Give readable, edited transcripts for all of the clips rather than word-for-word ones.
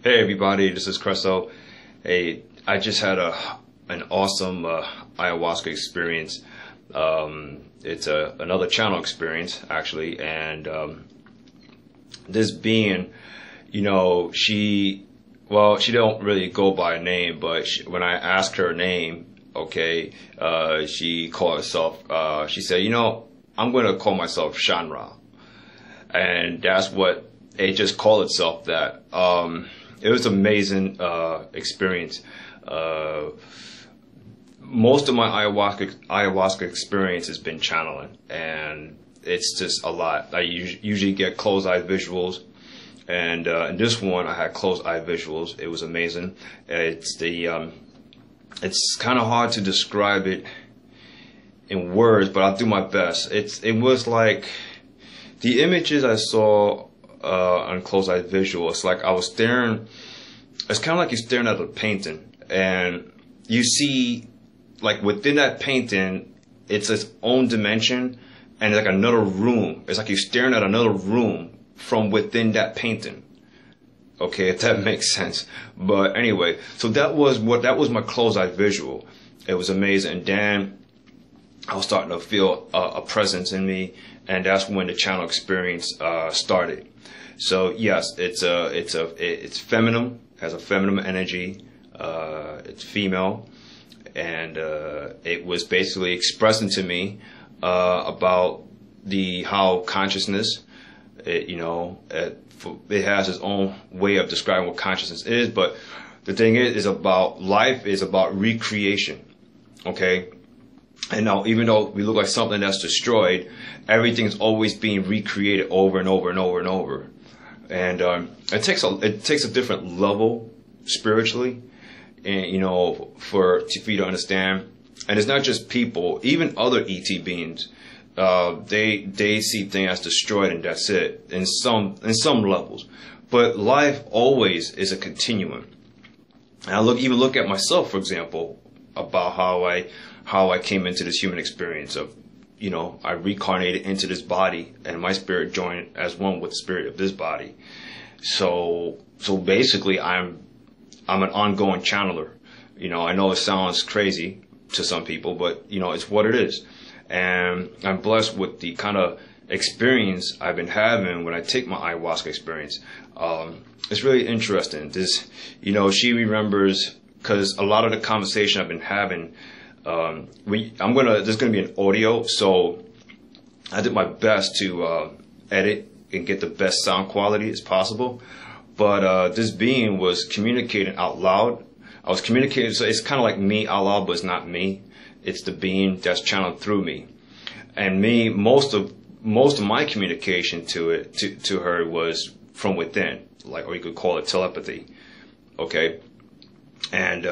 Hey everybody, this is Cresso. Hey, I just had an awesome ayahuasca experience. It's another channel experience actually, and this being, she don't really go by a name, but when I asked her name, okay, she called herself. She said, I'm going to call myself Shan-Ra, and that's what it just called itself that. It was an amazing experience. Most of my ayahuasca experience has been channeling, and it's just a lot. I usually get closed eye visuals, and in this one I had closed eye visuals. It was amazing. It's kind of hard to describe it in words, but I'll do my best. It was like the images I saw on closed eye visual. It's like I was staring. It's kind of like you're staring at a painting, and you see, like within that painting, it's its own dimension, and it's like another room. It's like you're staring at another room from within that painting. Okay, if that makes sense. But anyway, so that was my closed eye visual. It was amazing. And then I was starting to feel a presence in me, and that's when the channel experience started. So yes, it's feminine, has a feminine energy. It's female, and it was basically expressing to me about how consciousness, it has its own way of describing what consciousness is. But the thing is about life is about recreation. Okay. And now, even though we look like something that's destroyed, everything's always being recreated over and over and over and over. And it takes a different level spiritually, and for you to understand. And it's not just people, even other ET beings. They see things as destroyed, and that's it. In some levels, but life always is a continuum. And I look at myself, for example, about how I came into this human experience of, I reincarnated into this body, and my spirit joined as one with the spirit of this body. So basically, I'm an ongoing channeler. I know it sounds crazy to some people, but it's what it is. And I'm blessed with the kind of experience I've been having when I take my ayahuasca experience. It's really interesting. She remembers, because a lot of the conversation I've been having. There's gonna be an audio, so I did my best to edit and get the best sound quality as possible. But this being was communicating out loud. I was communicating, so it's kind of like me out loud, but it's not me. It's the being that's channeled through me. And me, most of my communication to her was from within, or you could call it telepathy. Okay. And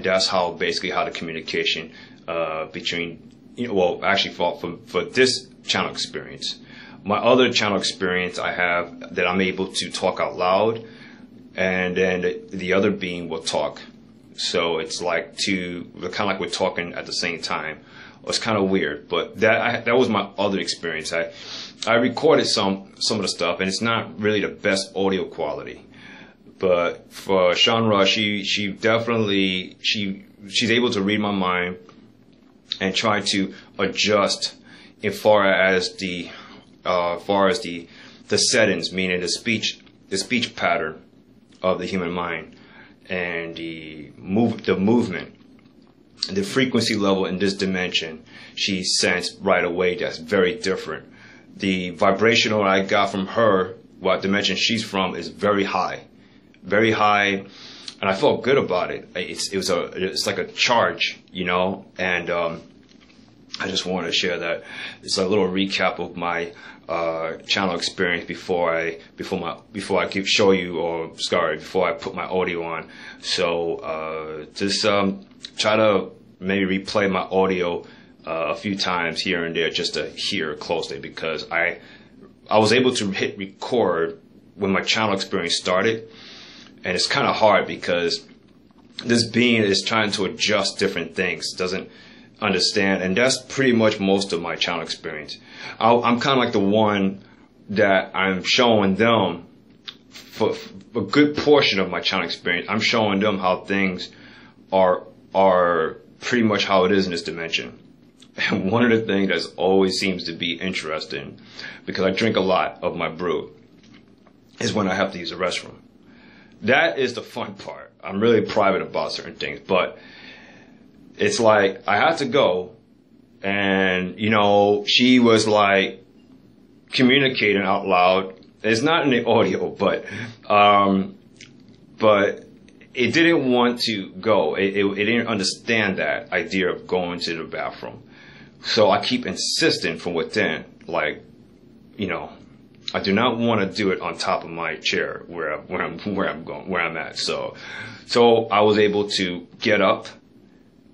that's how the communication between, actually for this channel experience. My other channel experience I have that I'm able to talk out loud, and then the other being will talk. So it's like we're talking at the same time. It's kind of weird, but that was my other experience. I recorded some of the stuff, and it's not really the best audio quality. But for Shan-Ra, she definitely she's able to read my mind and try to adjust as far as the settings, meaning the speech pattern of the human mind, and the movement, the frequency level in this dimension. She sensed right away that's very different. The vibrational I got from her, what dimension she's from, is very high. Very high, and I felt good about it. It's like a charge, and I just wanted to share that. It's a little recap of my channel experience before I put my audio on. So just try to maybe replay my audio a few times here and there just to hear closely, because I was able to hit record when my channel experience started. And it's kind of hard because this being is trying to adjust different things, doesn't understand. And that's pretty much most of my channel experience. I'm kind of like the one that I'm showing them for a good portion of my channel experience, I'm showing them how things are pretty much how it is in this dimension. And one of the things that always seems to be interesting, because I drink a lot of my brew, is when I have to use the restroom. That is the fun part. I'm really private about certain things, but it's like I had to go, and you know, she was like communicating out loud. It's not in the audio, but it didn't want to go. It didn't understand that idea of going to the bathroom. So I keep insisting from within, like, you know, I do not want to do it on top of my chair where I'm at. So I was able to get up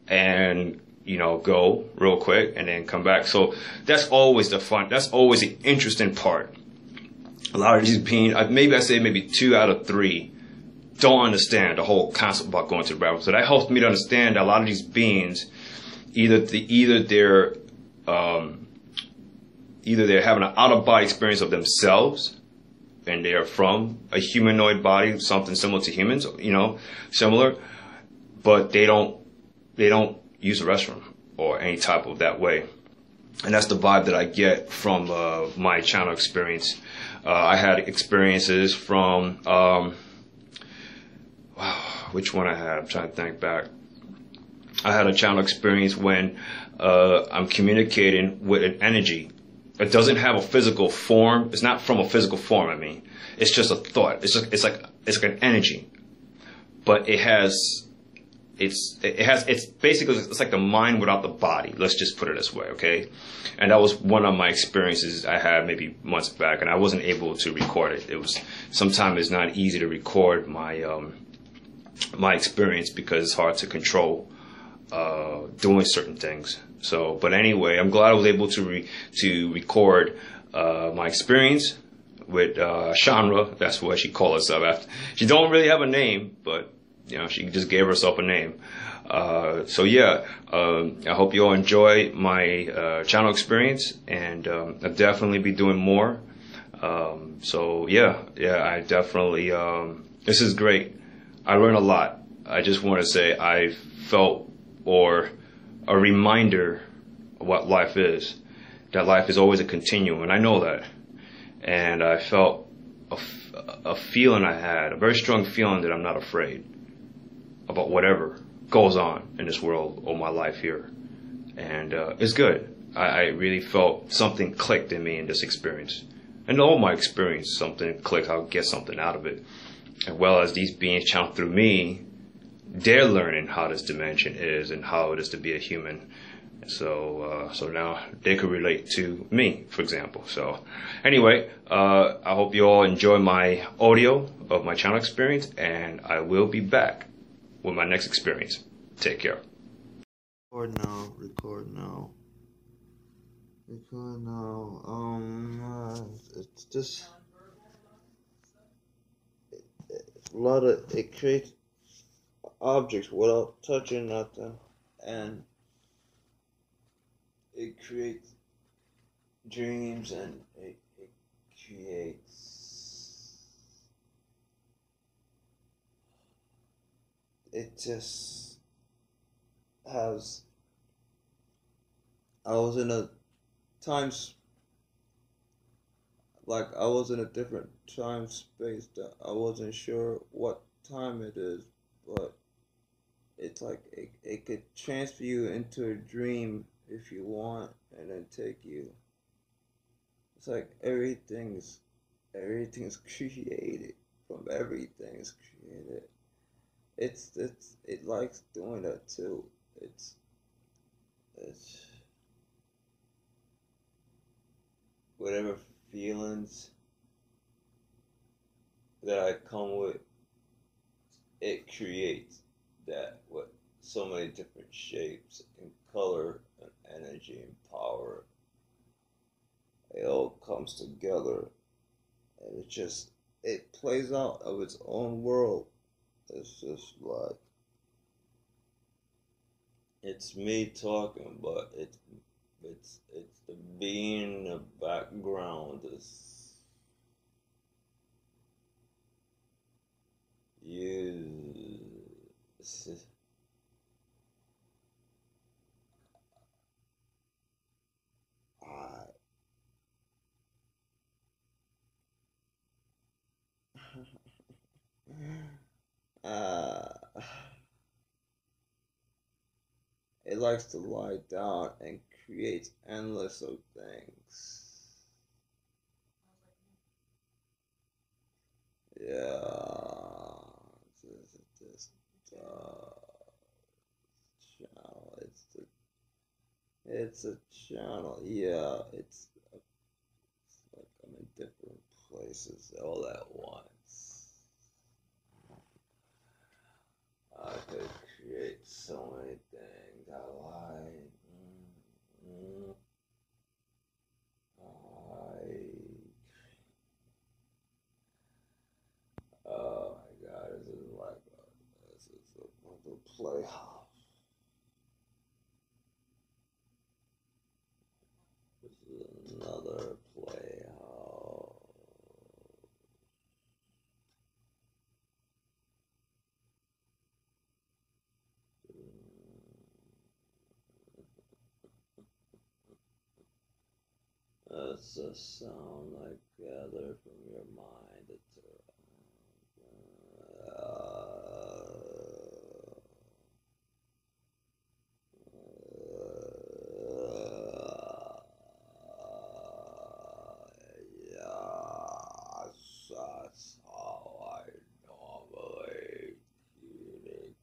and, you know, go real quick and then come back. So that's always the fun. That's always the interesting part. A lot of these beings, maybe I say maybe 2 out of 3 don't understand the whole concept about going to the bathroom. So that helps me to understand that a lot of these beings, either they're having an out-of-body experience of themselves, and they are from a humanoid body, something similar to humans, you know, similar, but they don't use the restroom or any type of that way. And that's the vibe that I get from my channel experience. I had experiences from, which one I had? I'm trying to think back. I had a channel experience when I'm communicating with an energy. It doesn't have a physical form. It's not from a physical form. I mean, it's just a thought. It's like an energy, but it's basically, it's like the mind without the body. Let's just put it this way, okay? And that was one of my experiences I had maybe months back, and I wasn't able to record it. Sometimes it's not easy to record my experience because it's hard to control doing certain things. So, but anyway, I'm glad I was able to record my experience with Shan-Ra. That's what she called herself after. She don't really have a name, but you know, she just gave herself a name. So yeah, I hope you all enjoy my channel experience, and I'll definitely be doing more. So yeah, I definitely, this is great. I learned a lot. I just want to say I felt, or a reminder of what life is. That life is always a continuum, and I know that. And I felt a feeling I had, a very strong feeling that I'm not afraid about whatever goes on in this world or my life here. And it's good. I really felt something clicked in me in this experience. And all my experience, something clicked, I'll get something out of it. As well as these beings channel through me, they're learning how this dimension is and how it is to be a human. So now they could relate to me, for example. So anyway, I hope you all enjoy my audio of my channel experience, and I will be back with my next experience. Take care. Record now. It's just a lot of, it creates objects without touching nothing, and it creates dreams, and it creates, it just has, I was in a I was in a different time space that I wasn't sure what time it is, but it's like it could transfer you into a dream if you want, and then take you. It's like everything's created, from everything's created. It likes doing that too. It's whatever feelings that I come with, it creates that with so many different shapes and color and energy and power. It all comes together, and it plays out of its own world. It's just like, it's me talking, but it's the being in the background. I uh, it likes to lie down and create endless of things. Yeah, this channel. It's a channel. Yeah, it's like I'm in different places all at once. I could create so many things. I like. Oh my God! This is a playhouse. This is another playhouse. That's a sound I gather from your mind. It's yeah, that's how I normally communicate.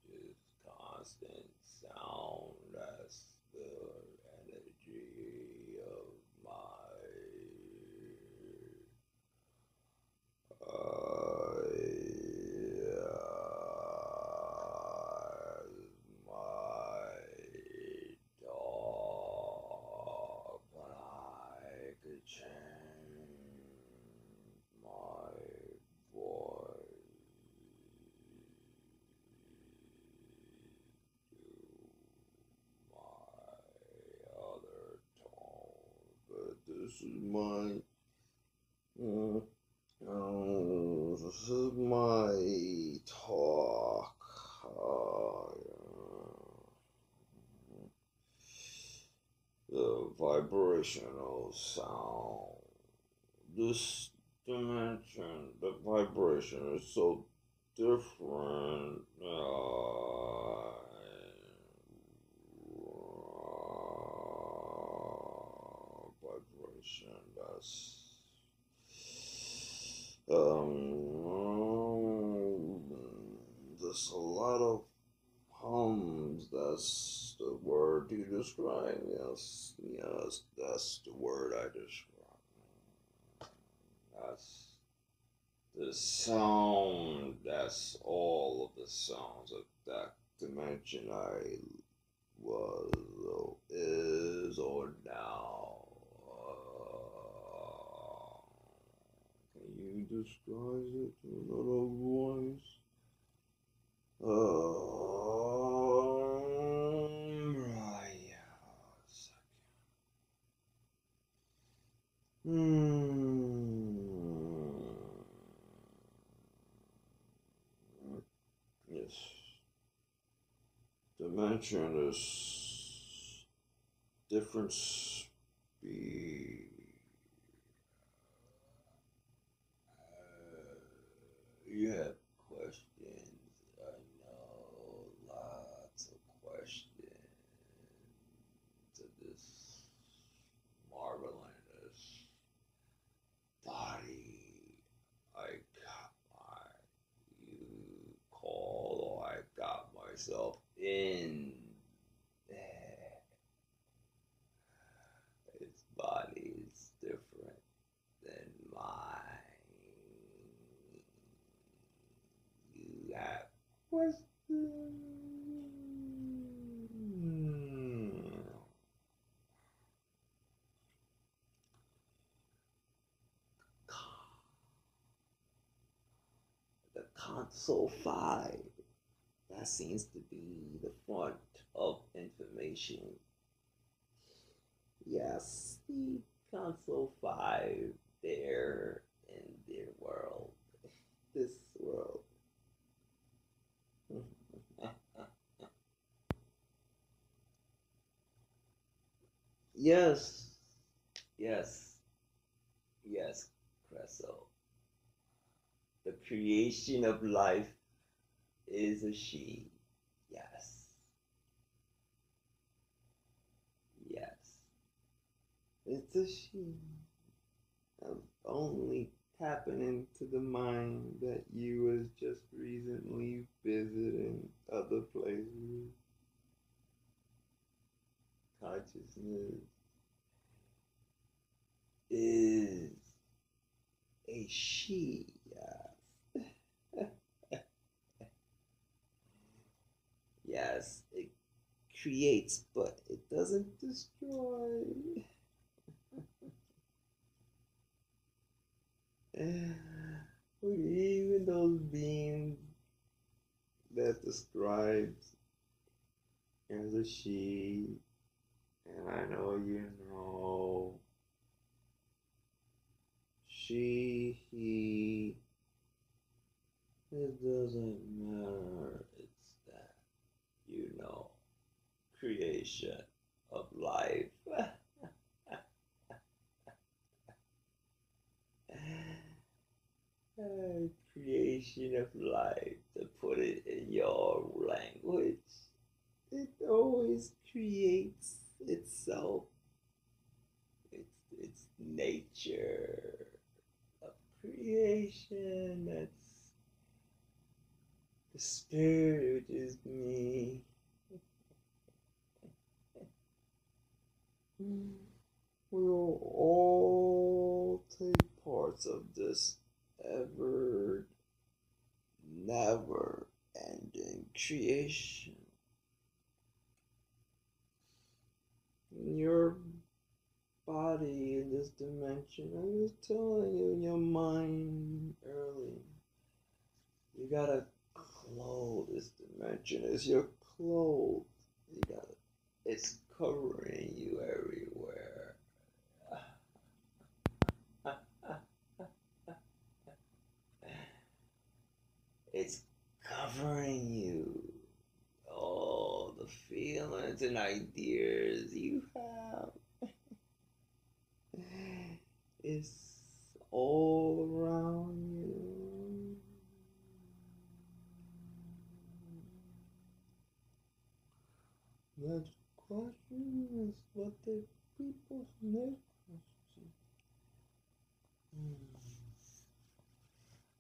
Just constant sound. That's the energy of my my dog, but I could change my voice to my other tone, but this is my this is my talk. The vibrational sound. This dimension, the vibration is so different. Vibration. There's a lot of hums. That's the word you describe. Yes, yes, that's the word I describe. That's the sound. That's all of the sounds of that dimension I was, or is, or now. Can you describe it in another voice? Right. Yes. Dimension is different speed. You have questions. I know lots of questions to this marvelous body. I got you call, or I got myself in there. Its body is different than mine. You have questions. The console 5. That seems to be the font of information. Yes, the console 5 there in their world. This world. Yes, yes, yes, Cresso. The creation of life is a she. Yes, yes, it's a she. I'm only tapping into the mind that you was just recently visiting other places. Consciousness is a she, yes. Yes, it creates, but it doesn't destroy. Even those beings that describes as a she, and I know you know, she, he, it doesn't matter. It's that, you know, creation of life. Creation of life, to put it in your language. It always creates itself. It's nature of creation. That's the spirit, which is me. We'll all take parts of this ever never ending creation. Your body in this dimension, I was telling you in your mind early, you gotta clothe this dimension as your clothes. You gotta, it's covering you everywhere. It's covering you. All the feelings and ideas you have. It's all around you. That question is what the people's next question.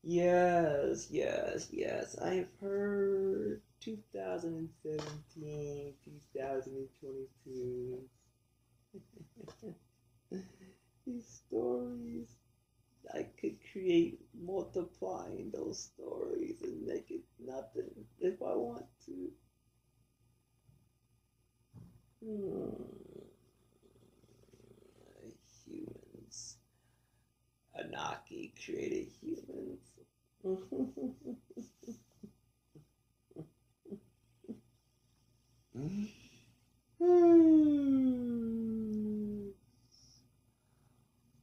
Yes, yes, yes. I've heard 2017, 2022. These stories, I could create, multiplying those stories and make it nothing if I want to. Humans. Anaki created humans.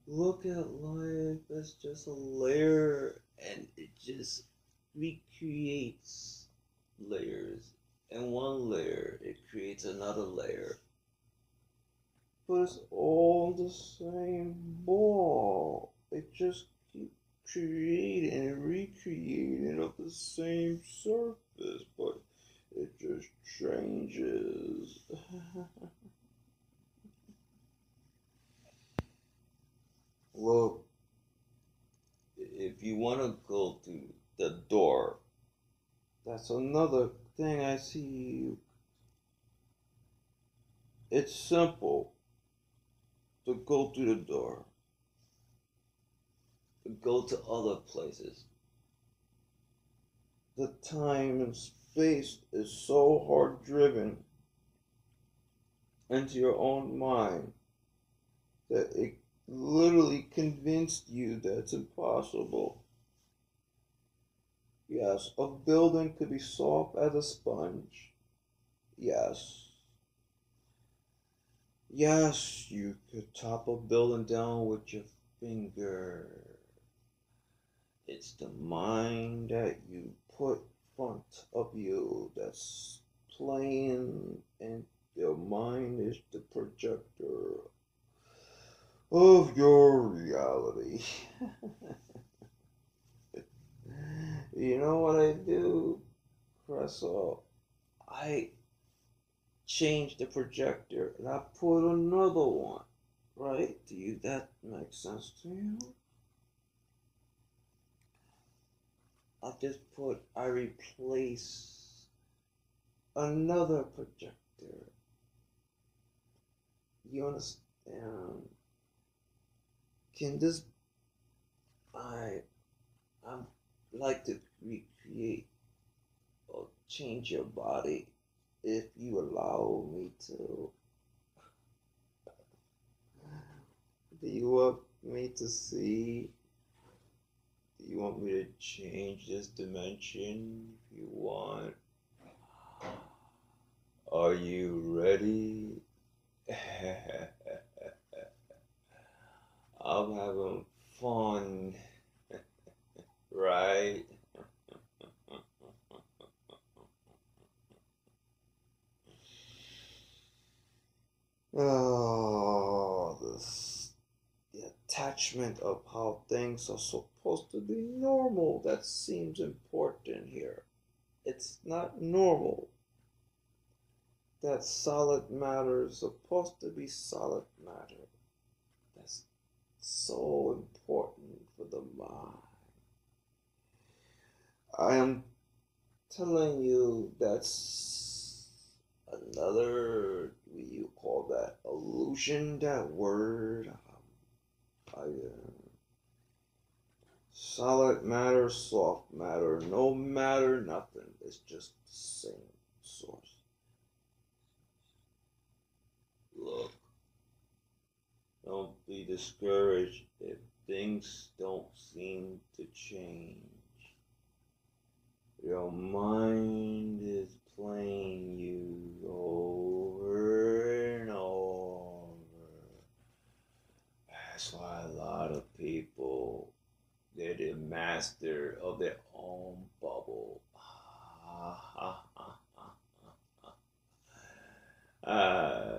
Look at life as just a layer, and it just recreates layers. And one layer, it creates another layer. But it's all the same ball. It just keeps creating and recreating of the same surface, but it just changes. Look, if you want to go to the door, that's another thing I see. It's simple to go through the door, to go to other places. The time and space is so hard driven into your own mind that it literally convinced you that it's impossible. Yes, a building could be soft as a sponge. Yes. Yes, you could top a building down with your finger. It's the mind that you put front of you that's playing, and your mind is the projector of your reality. You know what I do, Cressel? I change the projector and I put another one. Right? Do you that make sense to you? I replace another projector. You understand? Can this I'm like to recreate or change your body if you allow me to. Do you want me to see? Do you want me to change this dimension if you want? Are you ready? I'm having fun, right? Oh, the attachment of how things are supposed to be normal. That seems important here. It's not normal that solid matter is supposed to be solid matter. That's so important for the mind. I am telling you that's another, what you call that, illusion, that word. Solid matter, soft matter, no matter, nothing. It's just the same source. Look, don't be discouraged if things don't seem to change. Your mind is playing you over and over. That's why a lot of people, they're the master of their own bubble.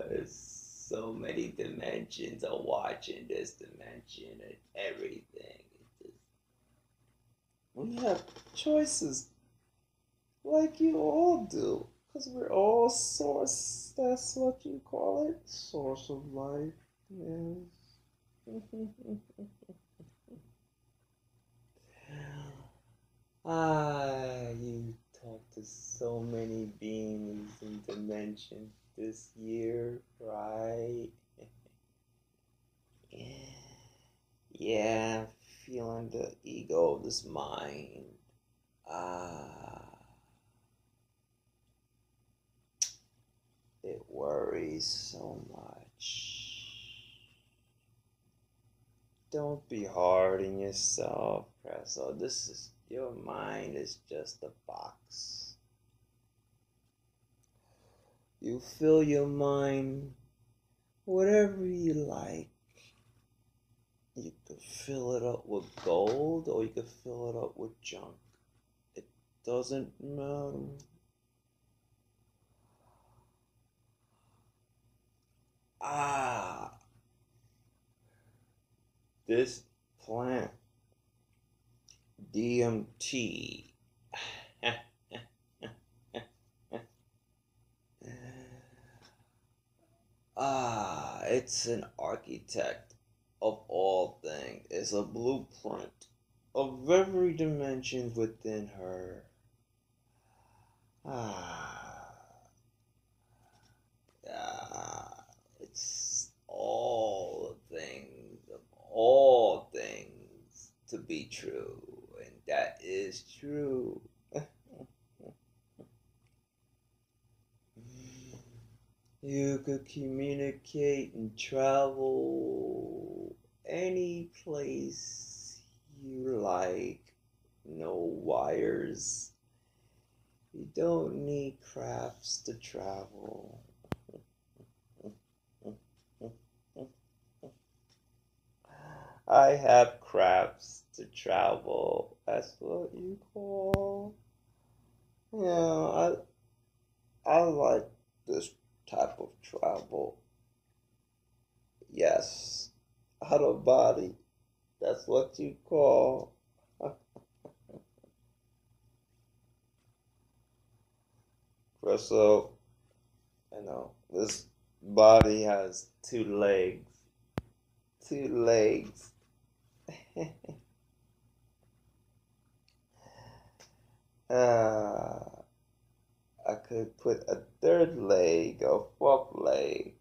It's so many dimensions of watching this dimension and everything. We have choices like you all do. Because we're all source. That's what you call it. Source of life. Yes. You talked to so many beings and dimensions this year, right? Yeah, feeling the ego of this mind. It worries so much. Don't be hard on yourself, Presso. Your mind is just a box. You fill your mind whatever you like. You could fill it up with gold or you could fill it up with junk. It doesn't matter. This plant, DMT. It's an architect of all things. It's a blueprint of every dimension within her. It's all things to be true, and that is true. You could communicate and travel any place you like. No wires. You don't need crafts to travel. I have crafts to travel. That's what you call. Yeah, I like this type of travel. Yes, out of body. That's what you call. So, this body has two legs. Two legs. uh, I could put a third leg, a fourth leg.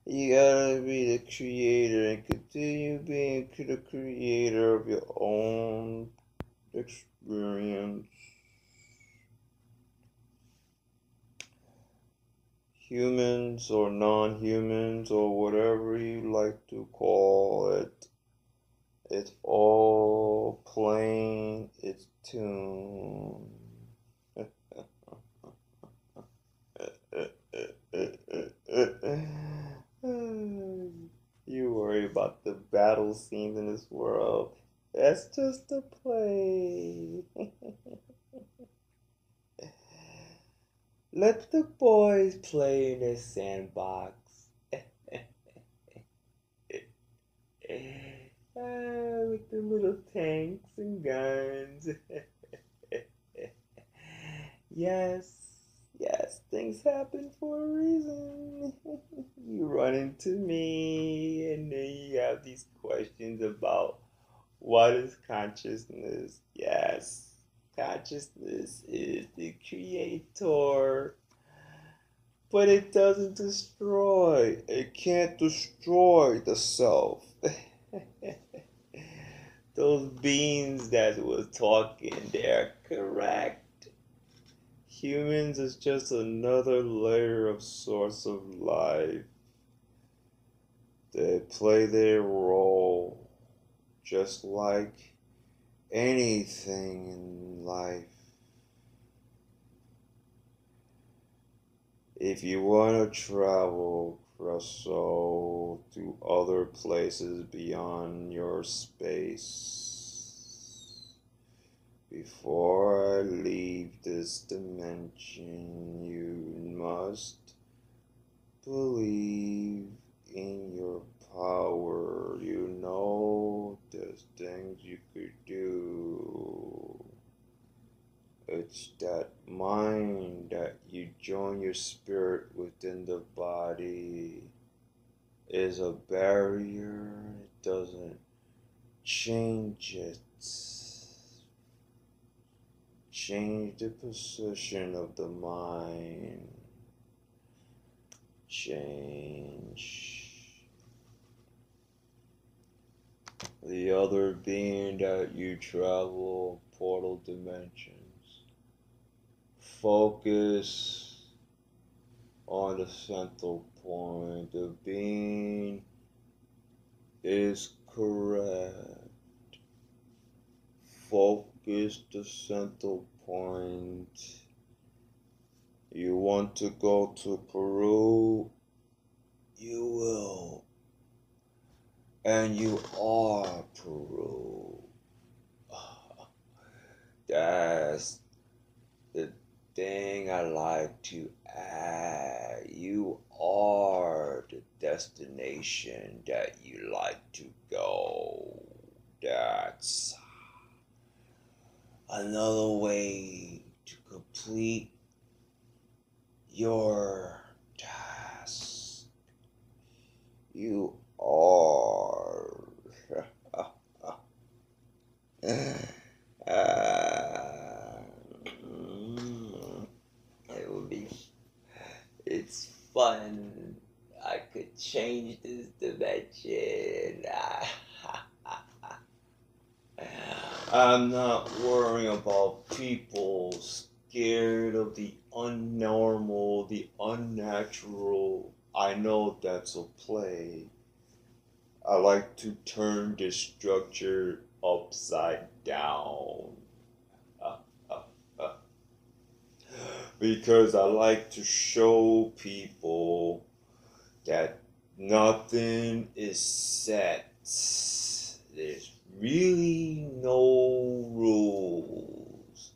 You gotta be the creator and continue being the creator of your own experience. Humans or non-humans or whatever you like to call it, it's all playing its tune. You worry about the battle scenes in this world. That's just a play. Let the boys play in their sandbox. With the little tanks and guns. Yes, things happen for a reason. You run into me, and then you have these questions about what is consciousness. Yes, consciousness is the creator, but it doesn't destroy. It can't destroy the self. Those beings that were talking, they're correct. Humans is just another layer of source of life. They play their role just like anything in life. If you want to travel, Russell, to other places beyond your space, before I leave this dimension, you must believe in your power. You know there's things you could do. It's that mind that you join your spirit within the body is a barrier. It doesn't change it. Change the position of the mind. Change the other being that you travel portal dimensions. Focus on the central point. The being is correct. Focus the central point. You want to go to Peru? You will. And you are Peru. That's the thing I like to add. You are the destination that you like to go. That's another way to complete your task. You are. It will be. It's fun. I could change this dimension. I'm not worrying about people scared of the unnormal, the unnatural. I know that's a play. I like to turn the structure upside down. Because I like to show people that Nothing is set. There's really no rules.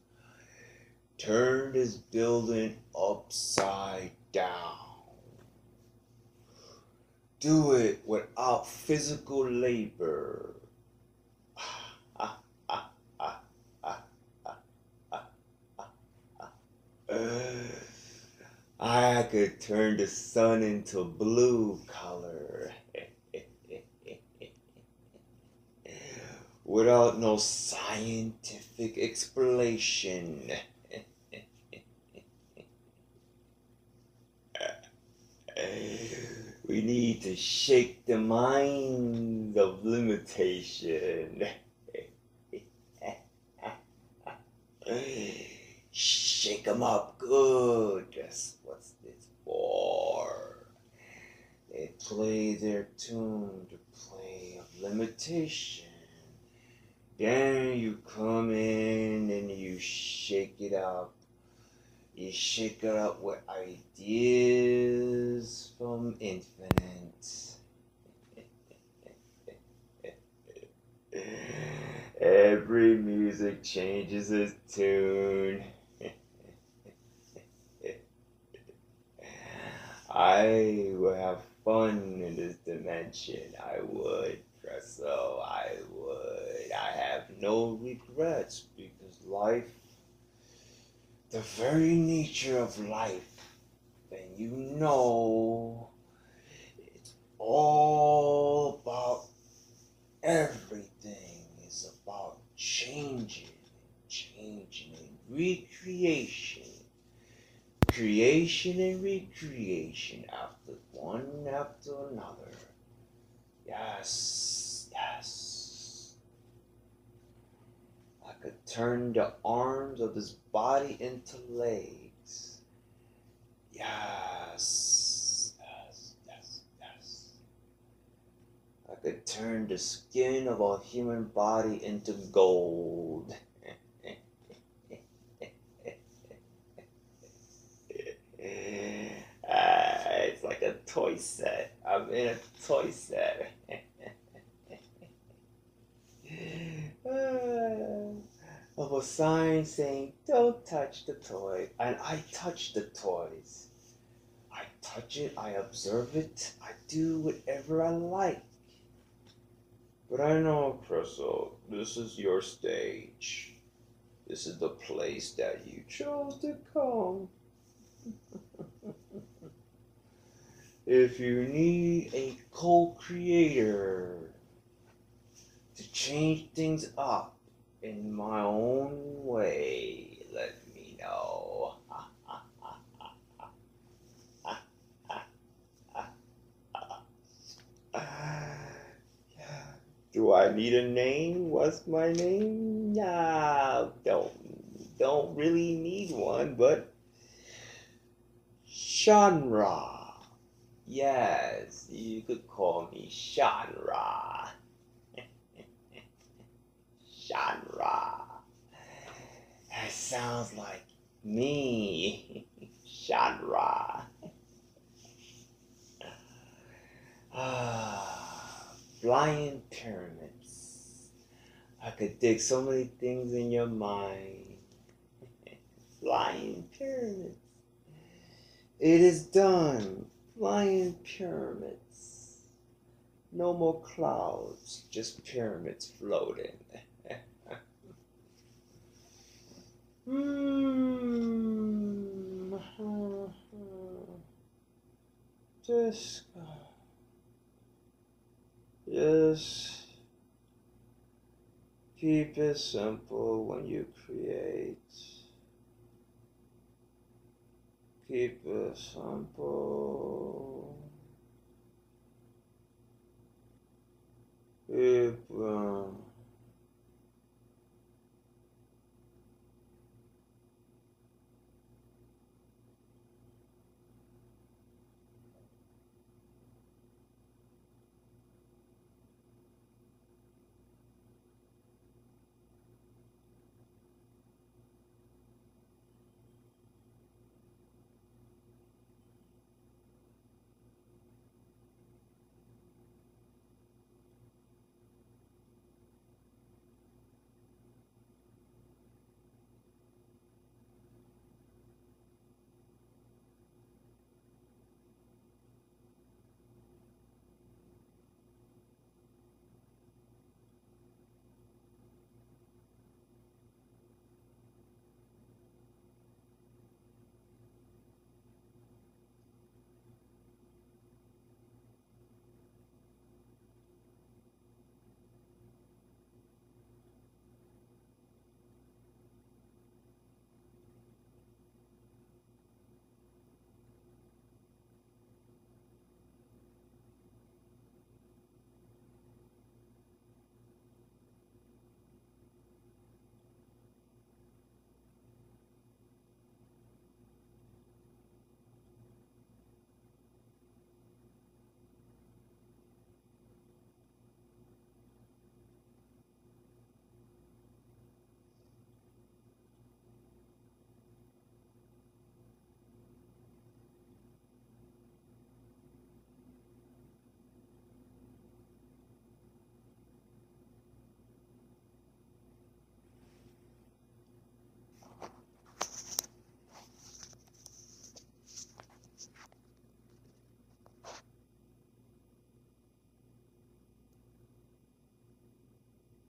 Turn this building upside down. Do it without physical labor. I could turn the sun into blue color without no scientific explanation. We need to shake the mind of limitation. Shake 'em up good. That's what it's for. They play their tune to play of limitation. Then you come in and you shake it up. You shake it up with ideas from infinite. Every music changes its tune. I would have fun in this dimension. I would, Presso. I would. I have no regrets because life, the very nature of life, and you know, it's all about everything is about changing, and recreation. Creation and recreation after one after another. Yes, yes. I could turn the arms of this body into legs. Yes, yes, yes, yes. I could turn the skin of a human body into gold. It's like a toy set. I'm in a toy set. Of a sign saying, don't touch the toy. And I touch the toys. I touch it, I observe it, I do whatever I like. But I know, Crystal, this is your stage. This is the place that you chose to come. If you need a co-creator to change things up in my own way, let me know. Do I need a name? What's my name? Nah, don't really need one, but Shan-Ra. Yes, you could call me Shan-Ra. Shan-Ra. That sounds like me. Shan-Ra. Flying pyramids. I could dig so many things in your mind. Flying pyramids. It is done. Flying pyramids. No more clouds, just pyramids floating. Just keep it simple when you create. Keep it simple. Keep